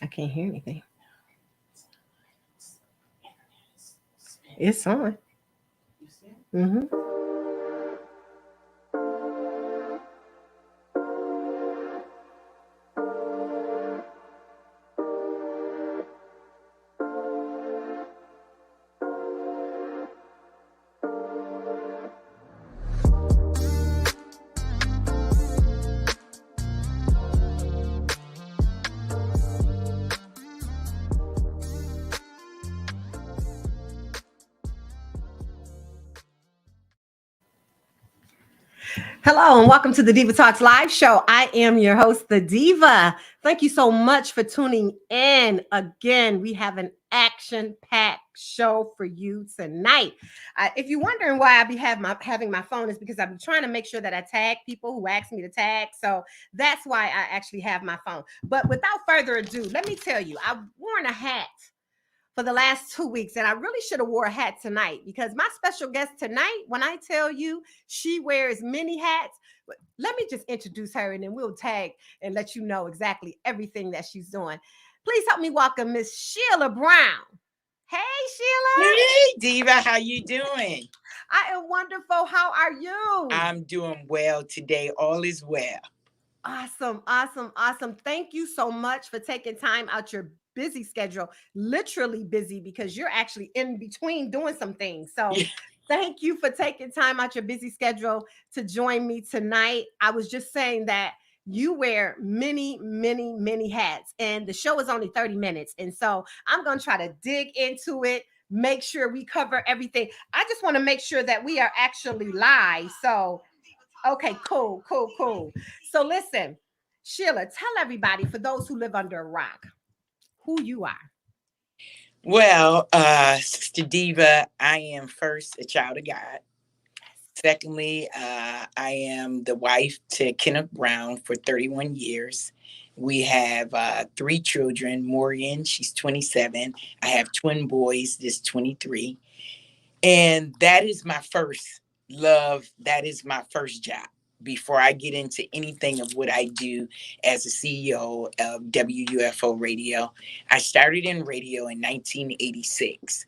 I can't hear anything. It's on. Mm-hmm. Hello and welcome to the Diva Talks live show. I am your host, the Diva. Thank you so much for tuning in. Again, we have an action-packed show for you tonight. If you're wondering why I be having my phone, is because I'm trying to make sure that I tag people who ask me to tag. So that's why I actually have my phone. But without further ado, let me tell you, I've worn a hat for the last 2 weeks. And I really should have wore a hat tonight because my special guest tonight, when I tell you she wears many hats, let me just introduce her and then we'll tag and let you know exactly everything that she's doing. Please help me welcome Miss Sheila Brown. Hey, Sheila. Hey, Diva, how you doing? I am wonderful. How are you? I'm doing well today. All is well. Awesome, awesome, awesome. Thank you so much for taking time out your busy schedule, literally busy because you're actually in between doing some things. So thank you for taking time out your busy schedule to join me tonight. I was just saying that you wear many, many, many hats, and the show is only 30 minutes. And so I'm going to try to dig into it, make sure we cover everything. I just want to make sure that we are actually live. So okay, cool, cool, cool. So listen, Sheila, tell everybody, for those who live under a rock, who you are. Well, Sister Diva, I am first a child of God. Secondly, I am the wife to Kenneth Brown for 31 years. We have 3 children. Morgan, she's 27. I have twin boys, this 23. And that is my first love. That is my first job. Before I get into anything of what I do as a CEO of WUFO Radio, I started in radio in 1986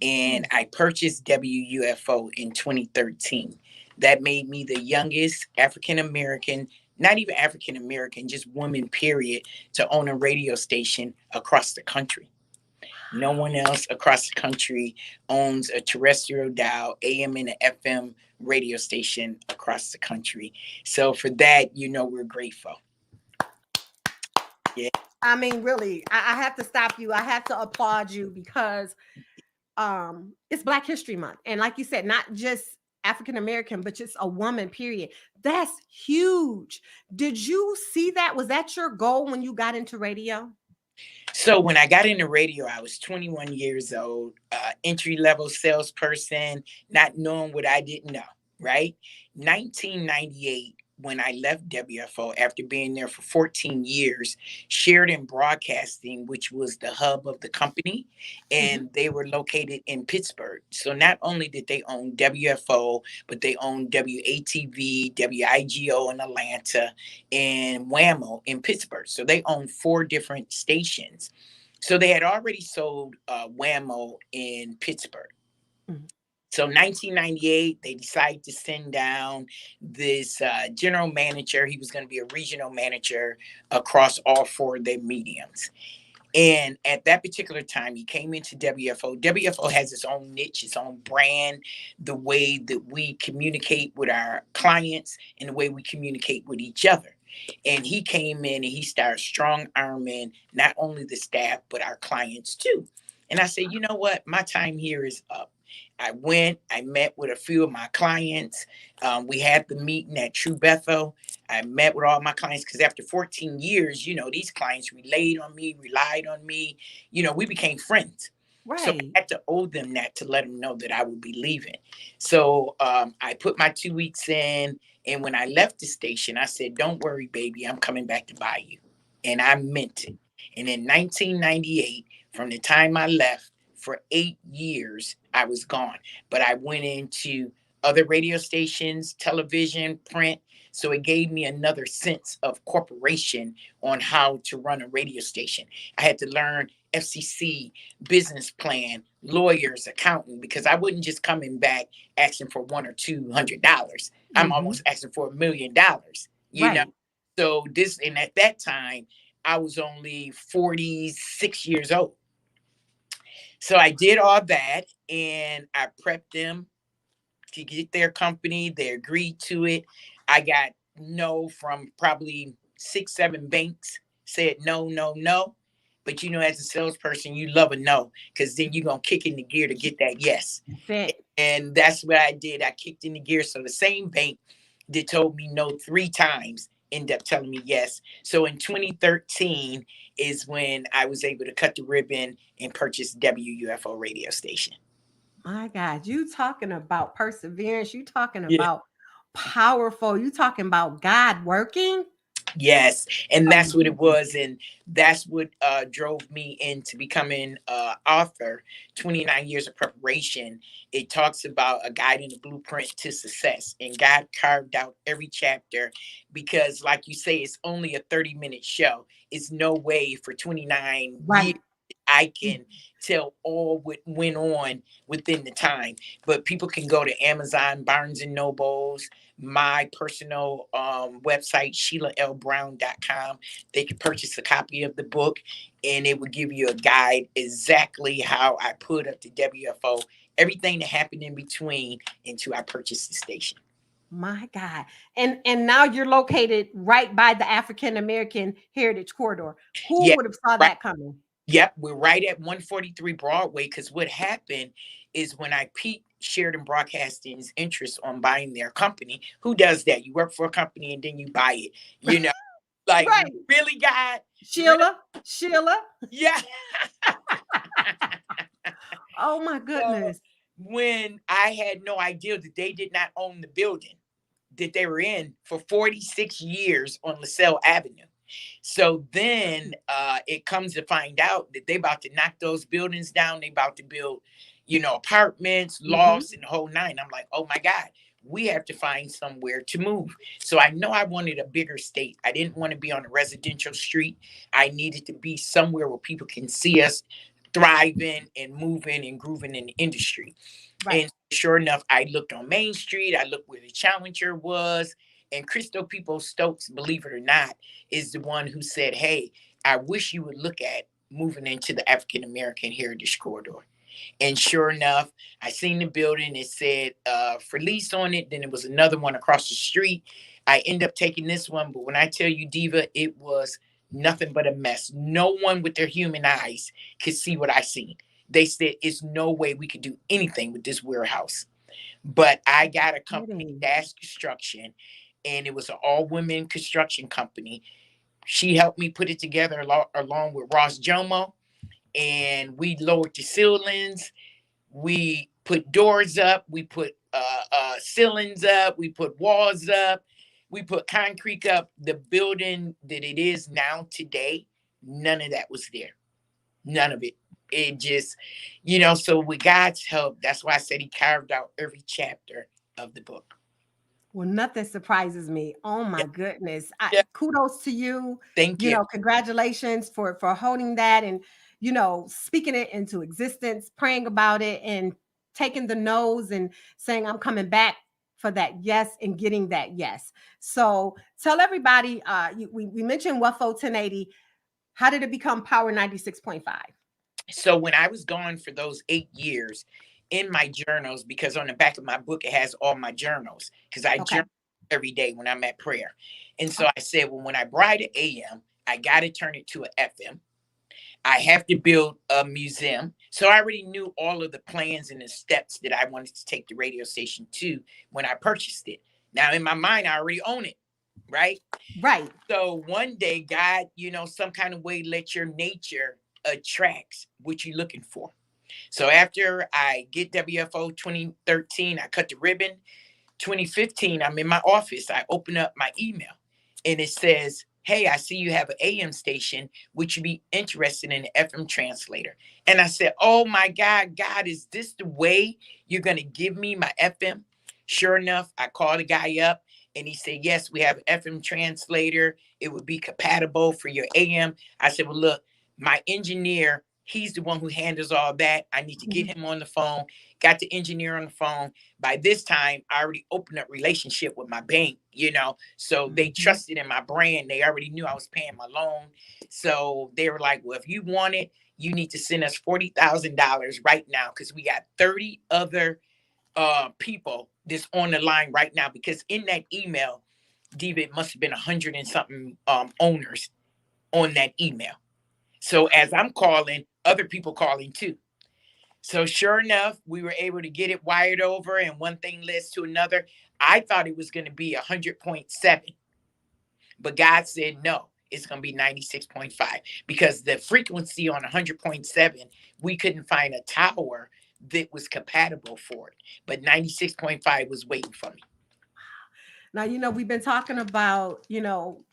and I purchased WUFO in 2013. That made me the youngest African American, not even African American, just woman, period, to own a radio station across the country. No one else across the country owns a terrestrial dial AM and FM radio station across the country. So for that, we're grateful. Yeah. I mean, really, I have to stop you. I have to applaud you because it's Black History Month. And like you said, not just African American, but just a woman, period. That's huge. Did you see that? Was that your goal when you got into radio? So when I got into radio, I was 21 years old, entry-level salesperson, not knowing what I didn't know, right? 1998, when I left WFO after being there for 14 years, Sheridan Broadcasting, which was the hub of the company, and they were located in Pittsburgh. So not only did they own WFO, but they owned WATV, WIGO in Atlanta, and WAMO in Pittsburgh. So they owned 4 different stations. So they had already sold WAMO in Pittsburgh. So 1998, they decided to send down this general manager. He was going to be a regional manager across all 4 of their mediums. And at that particular time, he came into WFO. WFO has its own niche, its own brand, the way that we communicate with our clients and the way we communicate with each other. And he came in and he started strong arming not only the staff, but our clients too. And I said, you know what? My time here is up. I went, I met with a few of my clients. We had the meeting at True Bethel. I met with all my clients because after 14 years, these clients relied on me. We became friends. Right. So I had to owe them that to let them know that I would be leaving. So I put my 2 weeks in. And when I left the station, I said, don't worry, baby, I'm coming back to buy you. And I meant it. And in 1998, from the time I left, for 8 years, I was gone. But I went into other radio stations, television, print. So it gave me another sense of corporation on how to run a radio station. I had to learn FCC, business plan, lawyers, accountant, because I wasn't just coming back asking for $100 or $200. I'm almost asking for $1 million, you know. Right. So this, and at that time, I was only 46 years old. So I did all that and I prepped them to get their company. They agreed to it. I got no from probably 6, 7 banks, said no, no, no. But you know, as a salesperson, you love a no, because then you're gonna kick in the gear to get that yes. That's it. And that's what I did. I kicked in the gear. So the same bank that told me no 3 times ended up telling me yes. So in 2013 is when I was able to cut the ribbon and purchase WUFO radio station. My God, you talking about perseverance. You talking Yeah. about powerful. You talking about God working. Yes, and that's what it was, and that's what drove me into becoming author. 29 years of preparation. It talks about a guide and a blueprint to success, and God carved out every chapter because, like you say, it's only a 30-minute show. It's no way for 29 years Right. I can tell all what went on within the time. But people can go to Amazon, Barnes and Nobles, my personal website, SheilaLBrown.com. They can purchase a copy of the book, and it will give you a guide exactly how I put up the WFO, everything that happened in between until I purchased the station. My God. And now you're located right by the African American Heritage Corridor. Who Yeah, would have saw right. that coming? Yep, we're right at 143 Broadway, because what happened is when I piqued Sheridan Broadcasting's interest on buying their company. Who does that? You work for a company and then you buy it. You know, like, Right. really, God? Really? Sheila. Yeah. Oh my So goodness. when I had no idea that they did not own the building that they were in for 46 years on LaSalle Avenue. So then it comes to find out that they about to knock those buildings down. They about to build, you know, apartments, lofts, and the whole nine. I'm like, oh my God, we have to find somewhere to move. So I know I wanted a bigger state. I didn't want to be on a residential street. I needed to be somewhere where people can see us thriving and moving and grooving in the industry. Right. And sure enough, I looked on Main Street. I looked where the Challenger was. And Crystal People Stokes, believe it or not, is the one who said, hey, I wish you would look at moving into the African American Heritage Corridor. And sure enough, I seen the building. It said for lease on it. Then it was another one across the street. I end up taking this one. But when I tell you, Diva, it was nothing but a mess. No one with their human eyes could see what I seen. They said, it's no way we could do anything with this warehouse. But I got a company, Dash Construction, and it was an all-women construction company. She helped me put it together along with Ross Jomo, and we lowered the ceilings. We put doors up. We put ceilings up. We put walls up. We put concrete up. The building that it is now today, none of that was there. None of it. It just, you know, so with God's help, that's why I said he carved out every chapter of the book. Well, nothing surprises me. Oh my Yeah. goodness. Yeah. Kudos to you. Thank You you. know, congratulations for holding that and, you know, speaking it into existence, praying about it and taking the no's and saying, I'm coming back for that yes and getting that yes. So tell everybody, we mentioned WUFO 1080. How did it become Power 96.5? So when I was gone for those 8 years, in my journals, because on the back of my book, it has all my journals, because I Okay. journal every day when I'm at prayer. And so I said, well, when I buy the AM, I got to turn it to an FM. I have to build a museum. So I already knew all of the plans and the steps that I wanted to take the radio station to when I purchased it. Now, in my mind, I already own it, right? Right. So one day, God, you know, some kind of way, let your nature attracts what you're looking for. So after I get WFO 2013, I cut the ribbon. 2015, I'm in my office. I open up my email and it says, hey, I see you have an AM station. Would you be interested in an FM translator? And I said, oh my God, God, is this the way you're going to give me my FM? Sure enough, I called the guy up and he said, yes, we have an FM translator. It would be compatible for your AM. I said, well, look, my engineer, he's the one who handles all that. I need to get him on the phone. Got the engineer on the phone. By this time, I already opened up relationship with my bank, so they trusted in my brand. They already knew I was paying my loan. So they were like, well, if you want it, you need to send us $40,000 right now, because we got 30 other people that's on the line right now. Because in that email, Diva, it must have been 100 and something owners on that email. So as I'm calling, other people calling too. So sure enough, we were able to get it wired over, and one thing leads to another. I thought it was going to be 100.7, but God said no, it's going to be 96.5, because the frequency on 100.7, we couldn't find a tower that was compatible for it, but 96.5 was waiting for me. Now, we've been talking about,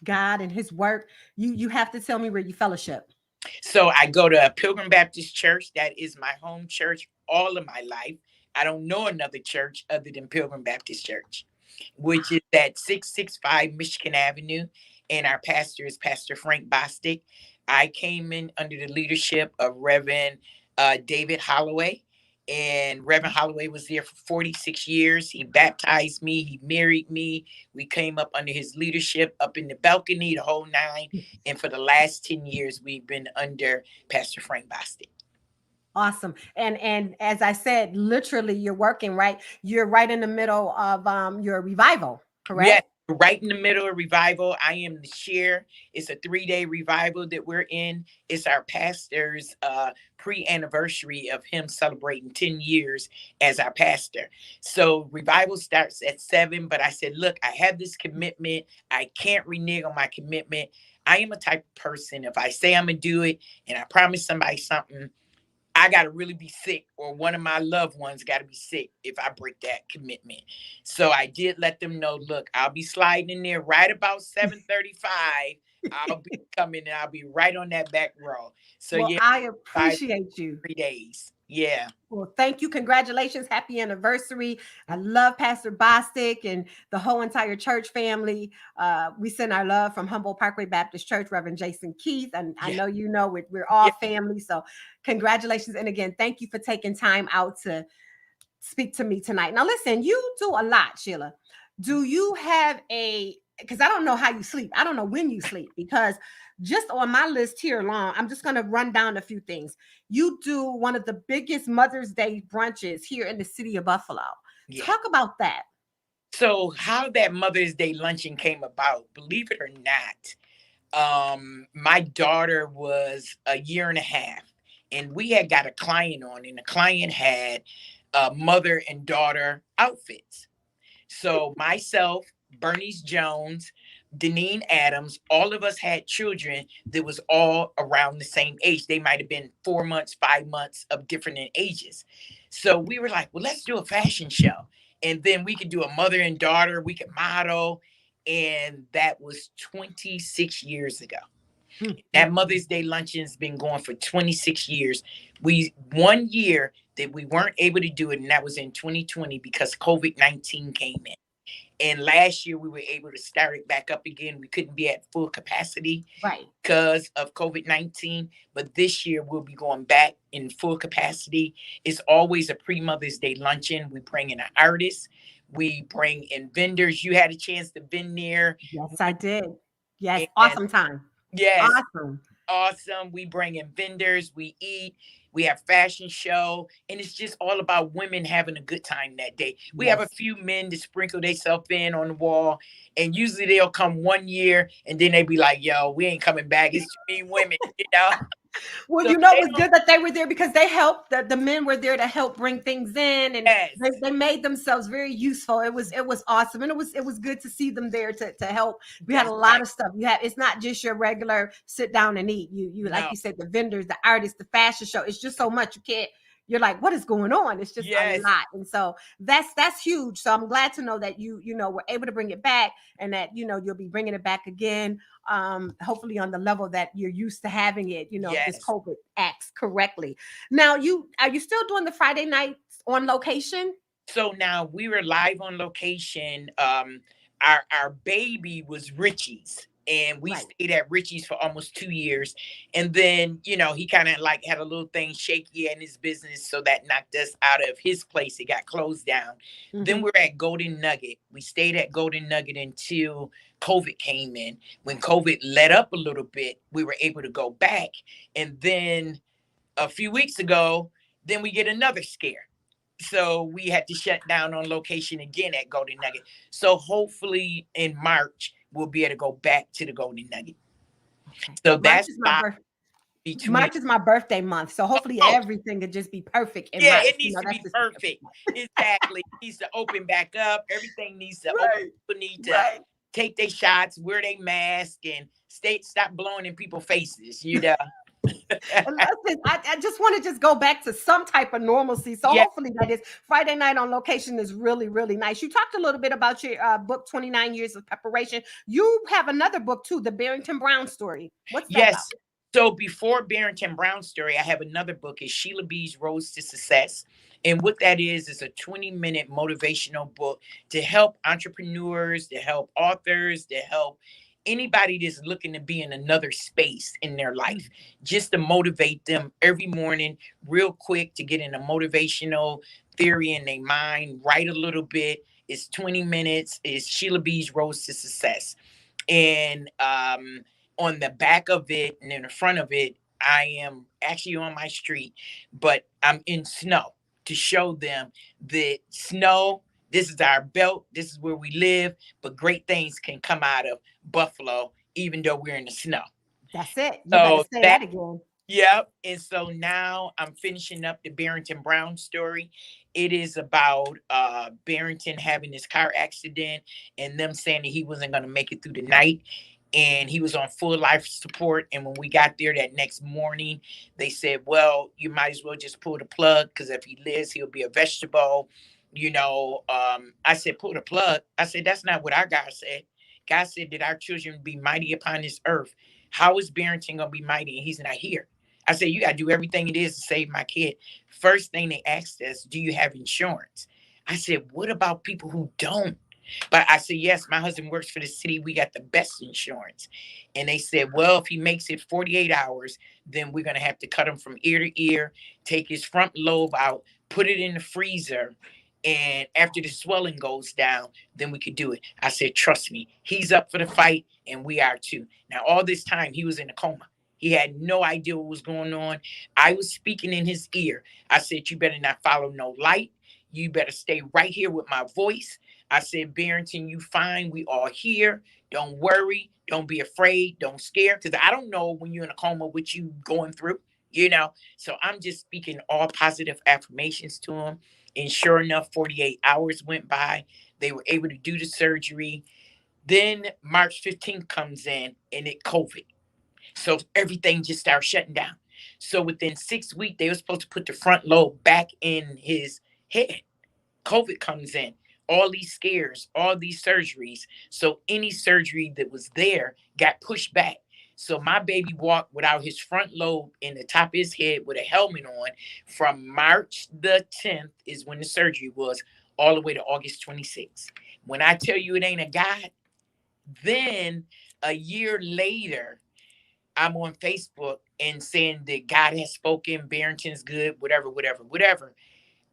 God and his work. You have to tell me where you fellowship. So I go to a Pilgrim Baptist church. That is my home church all of my life. I don't know another church other than Pilgrim Baptist Church, which is at 665 Michigan Avenue. And our pastor is Pastor Frank Bostic. I came in under the leadership of Reverend David Holloway. And Reverend Holloway was there for 46 years. He baptized me. He married me. We came up under his leadership, up in the balcony, the whole nine. And for the last 10 years, we've been under Pastor Frank Bostic. Awesome. And as I said, literally, you're working, right? You're right in the middle of your revival, correct? Yeah. Right in the middle of revival. I am the chair. It's a 3-day revival that we're in. It's our pastor's pre-anniversary of him celebrating 10 years as our pastor. So revival starts at 7, but I said, look, I have this commitment. I can't renege on my commitment. I am a type of person, if I say I'm going to do it and I promise somebody something, I got to really be sick, or one of my loved ones got to be sick if I break that commitment. So I did let them know, look, I'll be sliding in there right about 7:35. I'll be coming and I'll be right on that back row. So well, yeah, I appreciate you. 3 days. Yeah. Well, thank you. Congratulations. Happy anniversary. I love Pastor Bostic and the whole entire church family. We send our love from Humboldt Parkway Baptist Church, Reverend Jason Keith. And I know we're all family. So congratulations. And again, thank you for taking time out to speak to me tonight. Now, listen, you do a lot, Sheila. Do you have because I don't know how you sleep. I don't know when you sleep, because just on my list here long, I'm just going to run down a few things. You do one of the biggest Mother's Day brunches here in the city of Buffalo. Yeah. Talk about that. So how that Mother's Day luncheon came about, believe it or not, my daughter was a year and a half, and we had got a client on, and the client had mother and daughter outfits. So myself, Bernice Jones, Deneen Adams, all of us had children that was all around the same age. They might have been 4 months, 5 months of different ages. So we were like, well, let's do a fashion show. And then we could do a mother and daughter, we could model. And that was 26 years ago. That Mother's Day luncheon's been going for 26 years. 1 year that we weren't able to do it, and that was in 2020 because COVID-19 came in. And last year we were able to start it back up again. We couldn't be at full capacity because of COVID-19. But this year we'll be going back in full capacity. It's always a pre-Mother's Day luncheon. We bring in an artist. We bring in vendors. You had a chance to vend there. Yes, I did. Yes, awesome time. Yes. Awesome. We bring in vendors. We eat. We have fashion show, and it's just all about women having a good time that day. We have a few men to sprinkle themselves in on the wall, and usually they'll come 1 year, and then they be like, yo, we ain't coming back. It's too many women, Well, so it was good that they were there, because they helped. The men were there to help bring things in, and they made themselves very useful. It was awesome, and it was good to see them there to help. We had a lot of stuff. It's not just your regular sit down and eat. You like you said, the vendors, the artists, the fashion show. It's just so much. You're like, what is going on? It's just a lot. And so that's huge. So I'm glad to know that you were able to bring it back, and that, you'll be bringing it back again. Hopefully on the level that you're used to having it, if this COVID acts correctly. Now, are you still doing the Friday nights on location? So now we were live on location. Our baby was Richie's, and we Right. stayed at Richie's for almost 2 years. And then, he kind of like had a little thing shaky in his business, so that knocked us out of his place. It got closed down. Then Mhm. we're at Golden Nugget. We stayed at Golden Nugget until COVID came in. When COVID let up a little bit, we were able to go back. And then a few weeks ago, then we get another scare. So we had to shut down on location again at Golden Nugget. So hopefully in March, we'll be able to go back to the Golden Nugget. Okay. So March that's is my about birth. between. March is my birthday month, so hopefully Oh, everything could just be perfect in yeah, March. it needs to That's be just the perfect perfect. month. Exactly. It needs to open back up. Everything needs to open. Right. People need to Right. take their shots, wear their mask, and stop blowing in people's faces. And listen, I just want to just go back to some type of normalcy. So Yeah. hopefully that is Friday night on location is really, really nice. You talked a little bit about your book, 29 Years of Preparation. You have another book too, The Barrington Brown Story. What's that about? Yes. So before Barrington Brown story, I have another book. It's Sheila B's Road to Success. And what that is a 20-minute motivational book to help entrepreneurs, to help authors, to help anybody that's looking to be in another space in their life, just to motivate them every morning, real quick, to get in a motivational theory in their mind, write a little bit. It's 20 minutes. It's Sheila B's Road to Success. And on the back of it and in the front of it, I am actually on my street, but I'm in snow to show them that snow, this is our belt, this is where we live, but great things can come out of Buffalo, even though we're in the snow. That's it. You better So say that, that again. yep. And so now I'm finishing up the Barrington Brown story. It is about Barrington having this car accident and them saying that he wasn't going to make it through the night. And he was on full life support. And when we got there that next morning, they said, well, you might as well just pull the plug because if he lives, he'll be a vegetable. I said, pull the plug. I said, that's not what our God said. God said that our children be mighty upon this earth. How is Barrington going to be mighty and he's not here? I said, you got to do everything it is to save my kid. First thing they asked us, do you have insurance? I said, what about people who don't? But I said, yes, my husband works for the city. We got the best insurance. And they said, well, if he makes it 48 hours, then we're going to have to cut him from ear to ear, take his front lobe out, put it in the freezer. And after the swelling goes down, then we could do it. I said, trust me, he's up for the fight and we are too. Now, all this time he was in a coma. He had no idea what was going on. I was speaking in his ear. I said, you better not follow no light. You better stay right here with my voice. I said, Barrington, you fine. We all here. Don't worry. Don't be afraid. Don't scare. Because I don't know when you're in a coma what you going through. So I'm just speaking all positive affirmations to him. And sure enough, 48 hours went by. They were able to do the surgery. Then March 15th comes in and it COVID. So everything just started shutting down. So within 6 weeks, they were supposed to put the front lobe back in his head. COVID comes in, all these scares, all these surgeries. So any surgery that was there got pushed back. So my baby walked without his front lobe in the top of his head with a helmet on from March the 10th is when the surgery was, all the way to August 26th. When I tell you it ain't a God, then a year later, I'm on Facebook and saying that God has spoken, Barrington's good, whatever, whatever, whatever.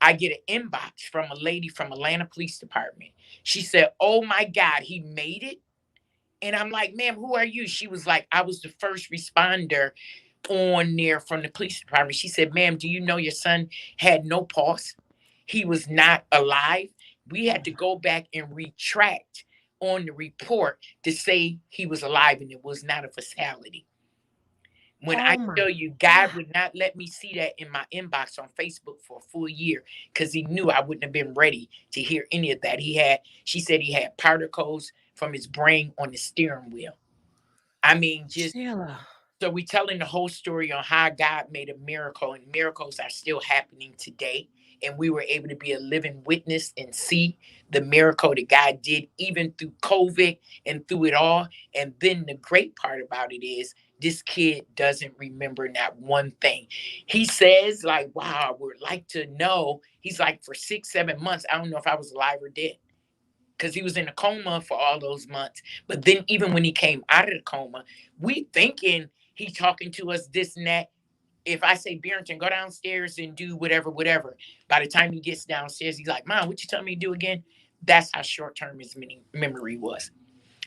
I get an inbox from a lady from Atlanta Police Department. She said, oh my God, he made it. And I'm like, ma'am, who are you? She was like, I was the first responder on there from the police department. She said, ma'am, do you know your son had no pulse? He was not alive. We had to go back and retract on the report to say he was alive and it was not a fatality. When I Oh my tell you, God. God would not let me see that in my inbox on Facebook for a full year because he knew I wouldn't have been ready to hear any of that. She said he had particles from his brain on the steering wheel. I mean, just Sheila. so we telling the whole story on how God made a miracle, and miracles are still happening today. And we were able to be a living witness and see the miracle that God did, even through COVID and through it all. And then the great part about it is This kid doesn't remember not one thing. He says, like, wow, I would like to know. He's like, for 6, 7 months, I don't know if I was alive or dead. Because he was in a coma for all those months. But then even when he came out of the coma, we thinking he talking to us this and that. If I say, Barrington, go downstairs and do whatever, whatever, by the time he gets downstairs, he's like, Mom, what you tell me to do again? That's how short-term his memory was.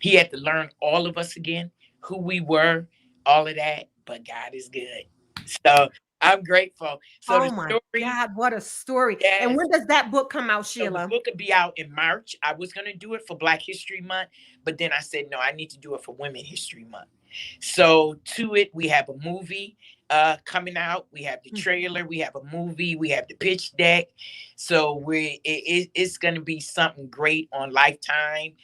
He had to learn all of us again, who we were, all of that. But God is good. So I'm grateful. So Oh the my story, God, what a story. And yes. when does that book come out, So the Sheila? book could be out in March. I was going to do it for Black History Month, but then I said, no, I need to do it for Women History Month. So to it, we have a movie coming out. We have the trailer. We have a movie. We have the pitch deck. So it's going to be something great on Lifetime.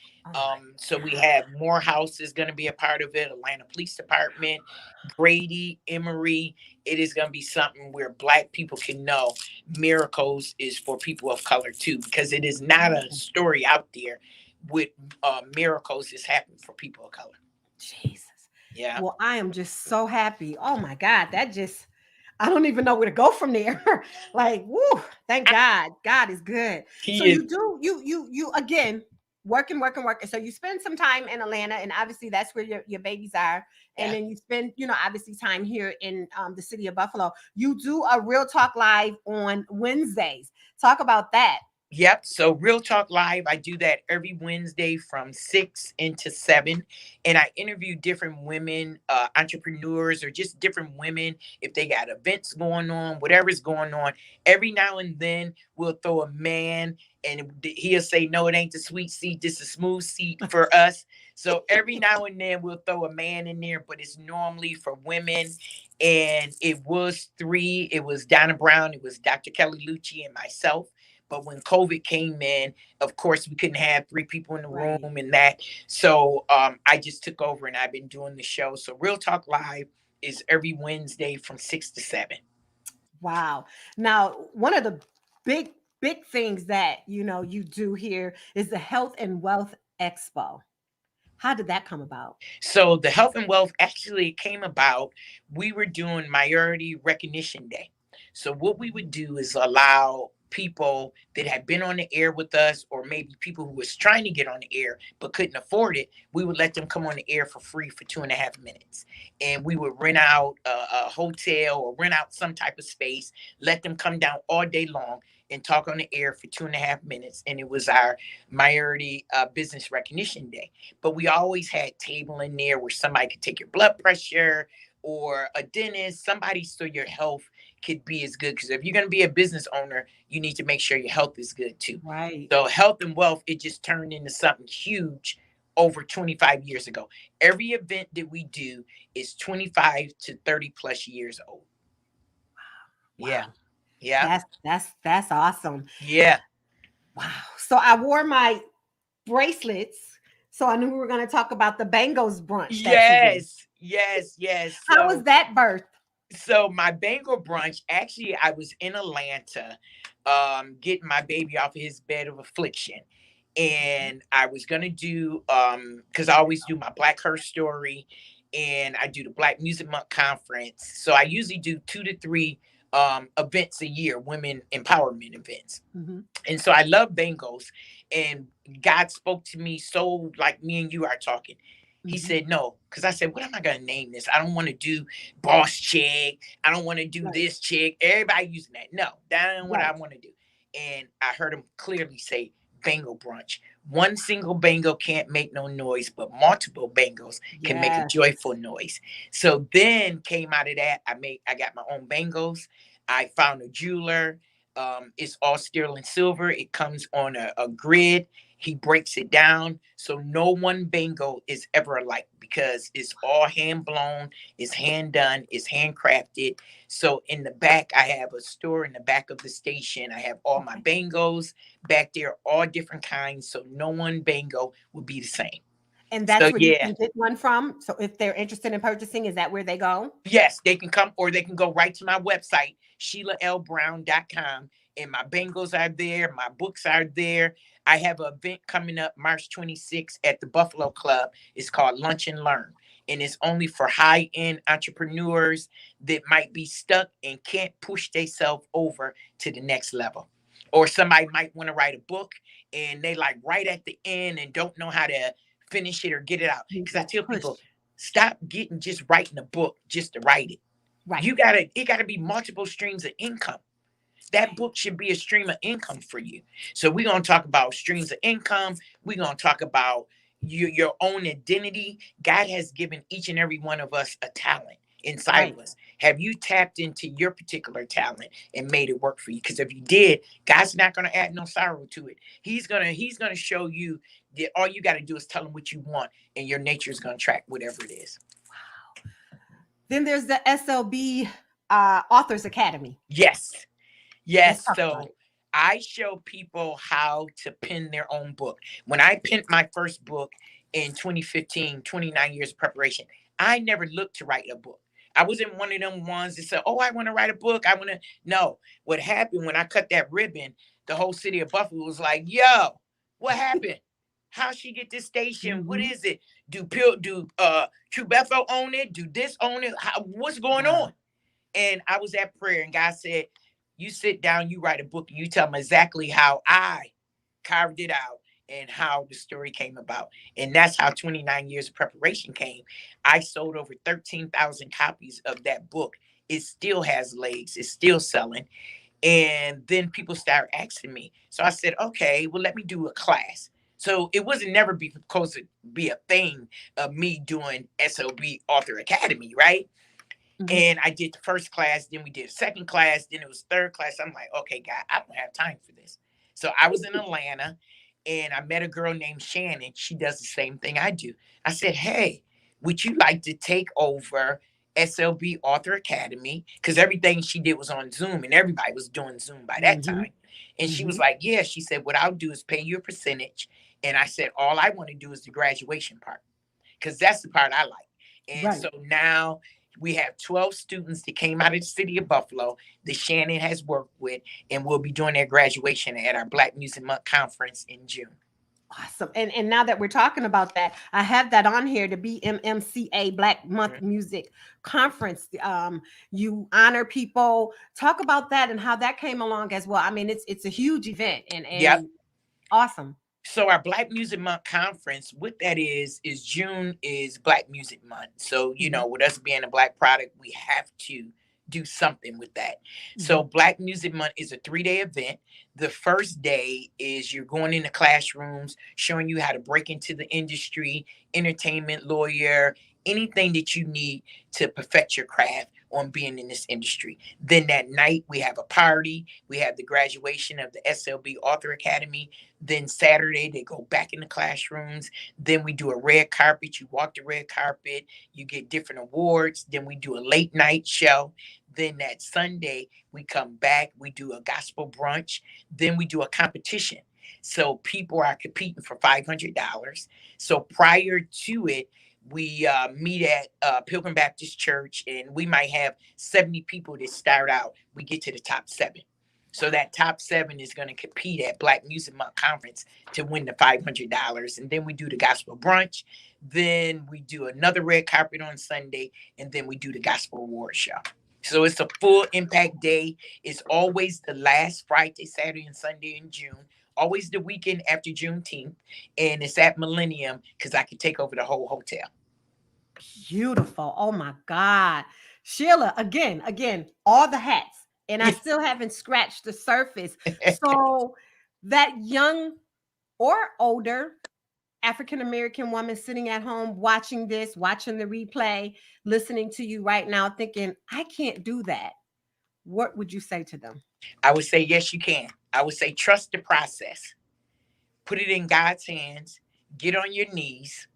So we have Morehouse is going to be a part of it. Atlanta Police Department, Grady, Emory. It is going to be something where Black people can know miracles is for people of color too, because it is not a story out there with miracles is happening for people of color. Jesus. Yeah. Well, I am just so happy. Oh my God. That just, I don't even know where to go from there. Like, woo, thank God. God is good. So He is. you do, you again, working. So you spend some time in Atlanta, and obviously that's where your babies are. And Yeah. then you spend, obviously time here in the city of Buffalo. You do a Real Talk Live on Wednesdays. Talk about that. Yep. So Real Talk Live, I do that every Wednesday from 6 into 7. And I interview different women, entrepreneurs, or just different women if they got events going on, whatever's going on. Every now and then we'll throw a man and he'll say, no, it ain't the sweet seat. This is a smooth seat for us. So every now and then we'll throw a man in there, but it's normally for women. And it was 3. It was Donna Brown. It was Dr. Kelly Lucci and myself. But when COVID came in, of course, we couldn't have 3 people in the room and that. So I just took over and I've been doing the show. So Real Talk Live is every Wednesday from 6 to 7. Wow. Now, one of the big things that, you do here is the Health and Wealth Expo. How did that come about? So the Health and Wealth actually came about. We were doing Minority Recognition Day. So what we would do is allow people that had been on the air with us, or maybe people who was trying to get on the air but couldn't afford it, we would let them come on the air for free for 2.5 minutes. And we would rent out a hotel or rent out some type of space, let them come down all day long and talk on the air for 2.5 minutes. And it was our Minority Business Recognition Day. But we always had table in there where somebody could take your blood pressure, or a dentist, somebody, so your health could be as good. Because if you're going to be a business owner, you need to make sure your health is good too. Right. So Health and Wealth, it just turned into something huge over 25 years ago. Every event that we do is 25 to 30 plus years old. Wow. Yeah. Yeah. That's awesome. Yeah. Wow. So I wore my bracelets, so I knew we were going to talk about the Bangles brunch. Yes. How was that birth? So my Bengal brunch, actually, I was in Atlanta, getting my baby off of his bed of affliction. And I was gonna do, because I always do my Black Her Story, and I do the Black Music Month conference. So I usually do 2 to 3 events a year, women empowerment events. Mm-hmm. And so I love Bengals, and God spoke to me, so like me and you are talking. He said, no, because I said, what am I going to name this? I don't want to do boss chick. I don't want to do this chick. Everybody using that. No, that ain't what I want to do. And I heard him clearly say, Bengal brunch. One single Bengal can't make no noise, but multiple Bengals can make a joyful noise. So then came out of that, I got my own Bengals. I found a jeweler. It's all sterling silver. It comes on a grid. He breaks it down. So no one Bengal is ever alike, because it's all hand blown, it's hand done, it's handcrafted. So in the back, I have a store in the back of the station. I have all my Bengals back there, all different kinds. So no one Bengal will be the same. And that's where you can get one from. So if they're interested in purchasing, is that where they go? Yes, they can come, or they can go right to my website, SheilaLBrown.com. and my Bengals are there. My books are there. I have an event coming up March 26th at the Buffalo Club. It's called Lunch and Learn. And it's only for high-end entrepreneurs that might be stuck and can't push themselves over to the next level. Or somebody might want to write a book and they like right at the end and don't know how to finish it or get it out. Because I tell people, stop getting just writing a book just to write it. Right. It gotta be multiple streams of income. That book should be a stream of income for you. So we're gonna talk about streams of income. We're gonna talk about your own identity. God has given each and every one of us a talent inside of us. Have you tapped into your particular talent and made it work for you? Because if you did, God's not gonna add no sorrow to it. He's gonna show you that all you got to do is tell him what you want, and your nature is gonna track whatever it is. Wow. Then there's the SLB Authors Academy. Yes. So I show people how to pen their own book. When I penned my first book in 2015, 29 years of preparation, I never looked to write a book. I wasn't one of them ones that said, oh, I want to write a book. No. What happened when I cut that ribbon, the whole city of Buffalo was like, yo, what happened? How she get this station? Mm-hmm. What is it? Do True Bethel own it? Do this own it? What's going on? And I was at prayer and God said, you sit down, you write a book, and you tell them exactly how I carved it out and how the story came about. And that's how 29 years of preparation came. I sold over 13,000 copies of that book. It still has legs. It's still selling. And then people started asking me. So I said, okay, well, let me do a class. So it wasn't never supposed to be a thing of me doing SLB Author Academy, right? Mm-hmm. And I did the first class, then we did a second class, then it was third class. I'm like, okay, God, I don't have time for this. So I was in Atlanta and I met a girl named Shannon. She does the same thing I do. I said, hey, would you like to take over SLB Author Academy? Because everything she did was on Zoom and everybody was doing Zoom by that time. And she was like, yeah. She said, what I'll do is pay you a percentage. And I said, all I want to do is the graduation part, because that's the part I like. And so now we have 12 students that came out of the city of Buffalo that Shannon has worked with, and we'll be doing their graduation at our Black Music Month conference in June. Awesome. And now that we're talking about that, I have that on here, the BMMCA Black Month Music Conference. You honor people. Talk about that and how that came along as well. I mean, it's a huge event and awesome. So our Black Music Month conference, what that is June is Black Music Month. So, you know, with us being a Black product, we have to do something with that. So Black Music Month is a 3-day event. The first day is you're going into classrooms, showing you how to break into the industry, entertainment, lawyer, anything that you need to perfect your craft on being in this industry. Then that night we have a party. We have the graduation of the SLB Author Academy. Then Saturday they go back in the classrooms. Then we do a red carpet. You walk the red carpet. You get different awards. Then we do a late night show. Then that Sunday we come back. We do a gospel brunch. Then we do a competition. So people are competing for $500. So prior to it, we meet at Pilgrim Baptist Church, and we might have 70 people that start out. We get to the top 7. So that top 7 is going to compete at Black Music Month Conference to win the $500. And then we do the gospel brunch. Then we do another red carpet on Sunday. And then we do the gospel award show. So it's a full impact day. It's always the last Friday, Saturday, and Sunday in June. Always the weekend after Juneteenth. And it's at Millennium because I can take over the whole hotel. Beautiful. Oh my God. Sheila, again, all the hats. And I still haven't scratched the surface. So that young or older African-American woman sitting at home watching this, watching the replay, listening to you right now, thinking, I can't do that. What would you say to them? I would say, yes, you can. I would say, trust the process. Put it in God's hands. Get on your knees.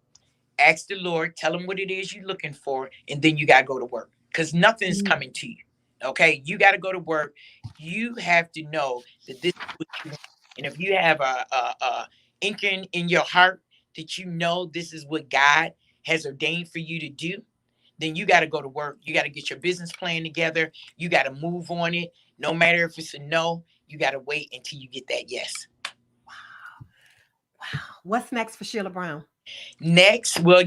Ask the Lord. Tell him what it is you're looking for. And then you got to go to work because nothing's coming to you. Okay? You got to go to work. You have to know that this is what you want. And if you have a inkling in your heart that you know this is what God has ordained for you to do, then you got to go to work. You got to get your business plan together. You got to move on it. No matter if it's a no, You got to wait until you get that yes. Wow. What's next for Sheila Brown? Next, well,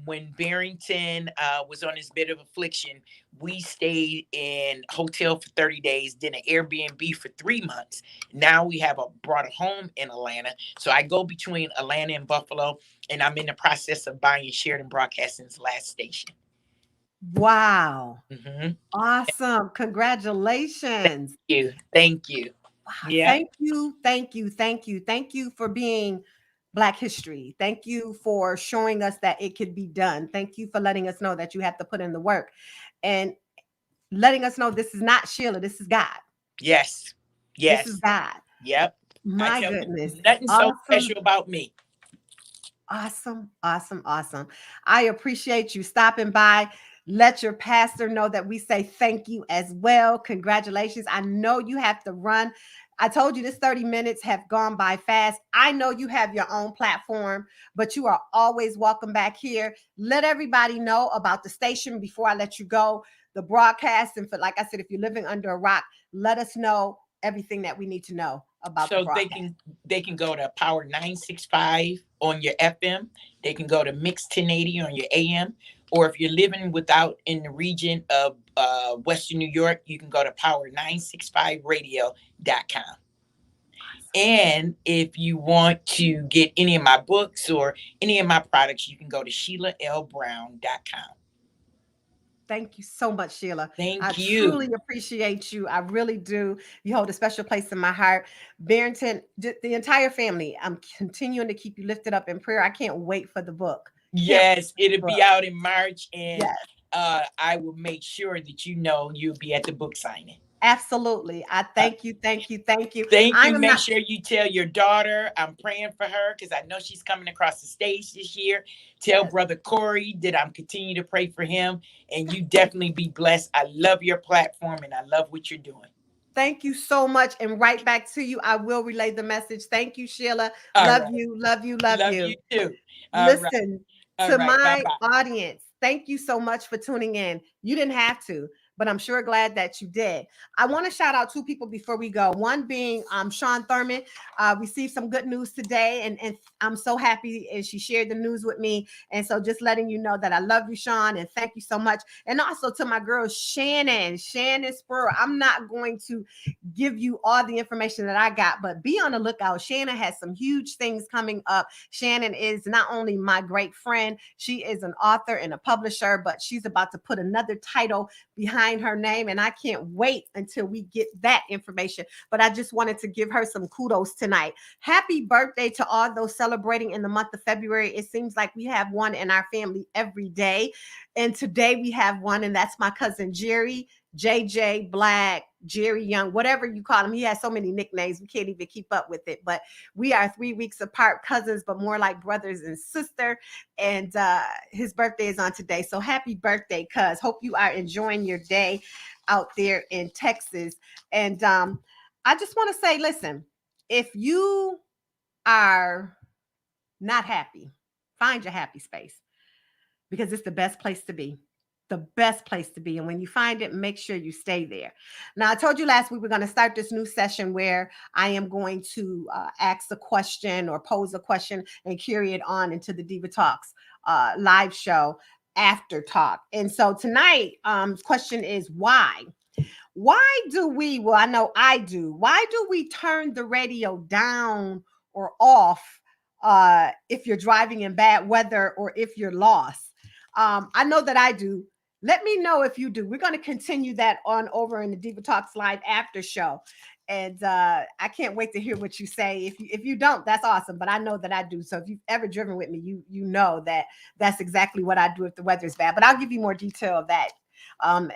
when Barrington was on his bed of affliction, we stayed in hotel for 30 days, then an Airbnb for 3 months. Now we have brought a home in Atlanta. So I go between Atlanta and Buffalo, and I'm in the process of buying Sheridan Broadcasting's last station. Wow. Mm-hmm. Awesome. Congratulations. Thank you. Wow. Yeah. Thank you. Thank you. Thank you. Thank you for being Black history. Thank you for showing us that it could be done. Thank you for letting us know that you have to put in the work and letting us know this is not Sheila. This is God. Yes. This is God. Yep. My goodness. Nothing so special about me. Awesome. Awesome. Awesome. I appreciate you stopping by. Let your pastor know that we say thank you as well. Congratulations. I know you have to run. I told you this 30 minutes have gone by fast. I know you have your own platform, but you are always welcome back here. Let everybody know about the station before I let you go, the broadcast. And for, like I said, if you're living under a rock, let us know everything that we need to know about the broadcast. They can go to Power 965 on your FM. They can go to Mix 1080 on your AM. Or if you're living in the region of Western New York, you can go to power965radio.com. And if you want to get any of my books or any of my products, you can go to SheilaLBrown.com. Thank you so much, Sheila. Thank you. I truly appreciate you. I really do. You hold a special place in my heart. Barrington, the entire family, I'm continuing to keep you lifted up in prayer. I can't wait for the book. Yes, it'll be out in March, and yes. I will make sure that you'll be at the book signing. Absolutely. I thank you. Thank you. Thank you. Make sure you tell your daughter I'm praying for her because I know she's coming across the stage this year. Tell Brother Corey that I'm continuing to pray for him, and you definitely be blessed. I love your platform, and I love what you're doing. Thank you so much. And right back to you. I will relay the message. Thank you, Sheila. Love you. Love you. Love you. You too. Listen to my audience. Thank you so much for tuning in. You didn't have to, but I'm sure glad that you did. I want to shout out two people before we go. One being Sean Thurman. Received some good news today, and I'm so happy, and she shared the news with me. And so just letting you know that I love you, Sean, and thank you so much. And also to my girl, Shannon Spur. I'm not going to give you all the information that I got, but be on the lookout. Shannon has some huge things coming up. Shannon is not only my great friend, she is an author and a publisher, but she's about to put another title behind her name, and I can't wait until we get that information. But I just wanted to give her some kudos tonight. Happy birthday to all those celebrating in the month of February. It seems like we have one in our family every day, and today we have one, and that's my cousin Jerry, JJ Black, Jerry Young, whatever you call him. He has so many nicknames, we can't even keep up with it. But we are 3 weeks apart, cousins, but more like brothers and sister. And his birthday is on today. So happy birthday, cuz. Hope you are enjoying your day out there in Texas. And I just want to say, listen, if you are not happy, find your happy space, because it's the best place to be. The best place to be. And when you find it, make sure you stay there. Now, I told you last week we're going to start this new session where I am going to ask a question or pose a question and carry it on into the Diva Talks live show after talk. And so tonight, question is why? Why do we, well, I know I do, why do we turn the radio down or off if you're driving in bad weather or if you're lost? I know that I do. Let me know if you do. We're going to continue that on over in the Diva Talks live after show. And I can't wait to hear what you say. If you don't, that's awesome. But I know that I do. So if you've ever driven with me, you know that that's exactly what I do if the weather is bad. But I'll give you more detail of that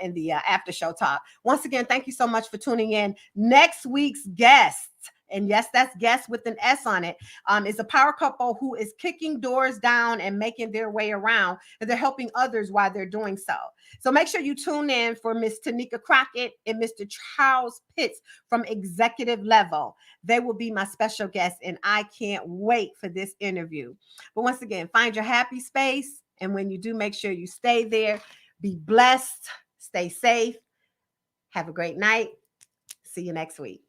in the after show talk. Once again, thank you so much for tuning in. Next week's guest, and yes, that's guest with an S on it, is a power couple who is kicking doors down and making their way around, and they're helping others while they're doing so. So make sure you tune in for Miss Tanika Crockett and Mr. Charles Pitts from Executive Level. They will be my special guests, and I can't wait for this interview. But once again, find your happy space, and when you do, make sure you stay there. Be blessed, stay safe, have a great night. See you next week.